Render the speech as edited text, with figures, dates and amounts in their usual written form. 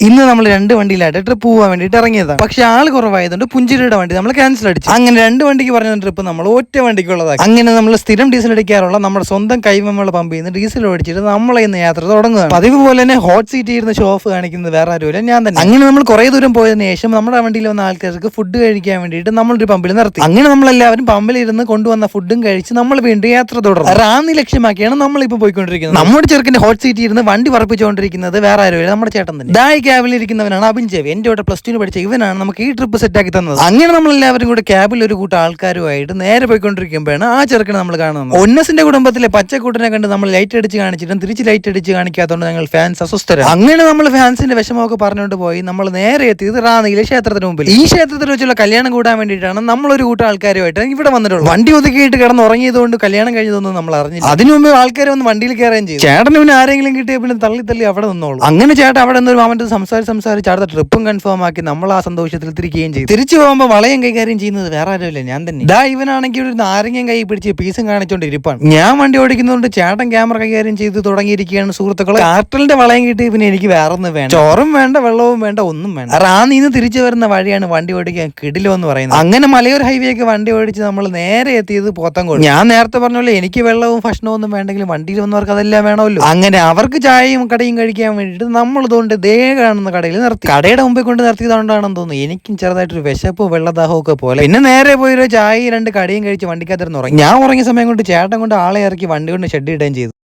ഇന്ന് നമ്മൾ രണ്ട് വണ്ടിയിലായിട്ട് ട്രിപ്പ് പോകാൻ വേണ്ടിയിട്ട് ഇറങ്ങിയതാണ്. പക്ഷെ ആൾ കുറവായതുകൊണ്ട് പുഞ്ചിരിയുടെ വണ്ടി നമ്മൾ ക്യാൻസൽ അടിച്ചു. അങ്ങനെ രണ്ട് വണ്ടിക്ക് പറഞ്ഞ ട്രിപ്പ് നമ്മൾ ഒറ്റ വണ്ടിക്കുള്ളതാണ്. അങ്ങനെ നമ്മൾ സ്ഥിരം ഡീസൽ അടിക്കാറുള്ള നമ്മുടെ സ്വന്തം കൈവമ്മള പമ്പിൽ നിന്ന് ഡീസൽ ഓടിച്ചിട്ട് നമ്മളെ ഇന്ന് യാത്ര തുടങ്ങുകയാണ്. പതിവ് പോലെ തന്നെ ഹോട്ട് സീറ്റ് ഇരുന്ന് ഷോ ഓഫ് കാണിക്കുന്നത് വേറെ ആരുമില്ല, ഞാൻ തന്നെ. അങ്ങനെ നമ്മൾ കുറെ ദൂരം പോയതിനു ശേഷം നമ്മുടെ വണ്ടിയിൽ വന്ന ആൾക്കാർക്ക് ഫുഡ് കഴിക്കാൻ വേണ്ടിയിട്ട് നമ്മളൊരു പമ്പിൽ നിർത്തി. അങ്ങനെ നമ്മളെല്ലാവരും പമ്പിൽ ഇരുന്ന് കൊണ്ടുവന്ന ഫുഡും കഴിച്ച് നമ്മൾ വീണ്ടും യാത്ര തുടർന്നു. റാന്നി ലക്ഷ്യമാക്കിയാണ് നമ്മളിപ്പോൾ പോയിക്കൊണ്ടിരിക്കുന്നത്. നമ്മുടെ ചെറുക്കിന്റെ ഹോട്ട് സീറ്റ് ഇരുന്ന് വണ്ടി പറപ്പിച്ചുകൊണ്ടിരിക്കുന്നത് വേറെ ആരുമില്ല, നമ്മുടെ ചേട്ടൻ തന്നെ. ക്യാബിൽ ഇരിക്കുന്നവനാണ് അഭിൻജേവ്. എന്റെ കൂടെ +2 പഠിച്ച ഇവനാണ് നമുക്ക് ഈ ട്രിപ്പ് സെറ്റ് ആക്കി തന്നത്. അങ്ങനെ നമ്മൾ എല്ലാവരും കൂടെ ക്യാബിൽ ഒരു കൂട്ടം ആൾക്കാരുമായിട്ട് നേരെ പോയിക്കൊണ്ടിരിക്കുമ്പോഴാണ് ആ ചെറുക്കനെ നമ്മൾ കാണുന്നത്. ഒന്നസിന്റെ കുടുംബത്തിലെ പച്ചക്കൂട്ടിനെ കണ്ട് നമ്മൾ ലൈറ്റ് അടിച്ച് കാണിച്ചിട്ടും തിരിച്ച് ലൈറ്റ് അടിച്ച് കാണിക്കാത്തതുകൊണ്ട് ഞങ്ങൾ ഫാൻസ് അസ്വസ്ഥരാണ്. അങ്ങനെ നമ്മൾ ഫാൻസിന്റെ വിഷമമൊക്കെ പറഞ്ഞുകൊണ്ട് പോയി നമ്മൾ നേരെ എത്തിയത് റാന്നിയിലെ ക്ഷേത്രത്തിന് മുമ്പിൽ. ഈ ക്ഷേത്രത്തിൽ വെച്ചുള്ള കല്യാണം കൂടാൻ വേണ്ടിയിട്ടാണ് നമ്മളൊരു കൂട്ടം ആൾക്കാരുമായിട്ട് ഇവിടെ വന്നിട്ടുള്ളത്. വണ്ടി ഒതുക്കിയിട്ട് കിടന്ന് ഉറങ്ങിയതുകൊണ്ട് കല്യാണം കഴിഞ്ഞതൊന്നും നമ്മൾ അറിഞ്ഞില്ല. അതിനു മുമ്പ് ആൾക്കാർ വന്ന് വണ്ടിയിൽ കയറുകയും ചെയ്തു. ചേട്ടന് പിന്നെ ആരെങ്കിലും കിട്ടിയ പിന്നെ തള്ളി അവിടെ നിന്നോളൂ. അങ്ങനെ ചേട്ടൻ അവിടെ നിന്നൊരു മാമന്റെ സംസാരിച്ച് അടുത്ത ട്രിപ്പും കൺഫേം ആക്കി നമ്മൾ ആ സന്തോഷത്തിൽ തിരിക്കുകയും ചെയ്തു. തിരിച്ചു പോകുമ്പോൾ വളയം കൈകാര്യം ചെയ്യുന്നത് വേറെ ആരുമില്ല, ഞാൻ തന്നെ. ഇവനാണെങ്കിൽ ഒരു നാരങ്ങയും കൈ പിടിച്ച് പീസും കാണിച്ചോണ്ട് ഇരിപ്പാണ്. ഞാൻ വണ്ടി ഓടിക്കുന്നതുകൊണ്ട് ചേട്ടൻ ക്യാമറ കൈകാര്യം ചെയ്ത് തുടങ്ങിയിരിക്കുകയാണ്. സുഹൃത്തുക്കളെ, കാർട്ടലിന്റെ വളയം കിട്ടി പിന്നെ എനിക്ക് വേറെ ഒന്നും വേണ്ട. ചോറും വേണ്ട, വെള്ളവും വേണ്ട, ഒന്നും വേണ്ട. റാന്നിന്ന് തിരിച്ചു വരുന്ന വഴിയാണ് വണ്ടി ഓടിക്കാൻ കിടിലോ എന്ന് പറയുന്നത്. അങ്ങനെ മലയോര ഹൈവേക്ക് വണ്ടി ഓടിച്ച് നമ്മൾ നേരെ എത്തിയത് പോത്തങ്കോട്. ഞാൻ നേരത്തെ പറഞ്ഞല്ലോ, എനിക്ക് വെള്ളവും ഭക്ഷണവും ഒന്നും വേണ്ടെങ്കിലും വണ്ടിയിൽ വന്നവർക്ക് അതെല്ലാം വേണമല്ലോ. അങ്ങനെ അവർക്ക് ചായയും കടയും കഴിക്കാൻ വേണ്ടിയിട്ട് നമ്മൾ ഇതുകൊണ്ട് ദേ കാണുന്ന കടയിൽ നിർത്തി. കടയുടെ മുമ്പിൽ കൊണ്ട് നിർത്തിയതുകൊണ്ടാണെന്ന് തോന്നുന്നു എനിക്കും ചെറുതായിട്ടൊരു വിശപ്പോ വെള്ളദാഹവും ഒക്കെ പോലെ. പിന്നെ നേരെ പോയി ഒരു ചായയും 2 കടയും കഴിച്ച് വണ്ടിക്കകത്തിരുന്ന് ഉറങ്ങി. ഞാൻ ഉറങ്ങിയ സമയം കൊണ്ട് ചേട്ടൻ കൊണ്ട് ആളെ ഇറക്കി വണ്ടി കൊണ്ട് ഷെഡ് ഇടുകയും ചെയ്തു.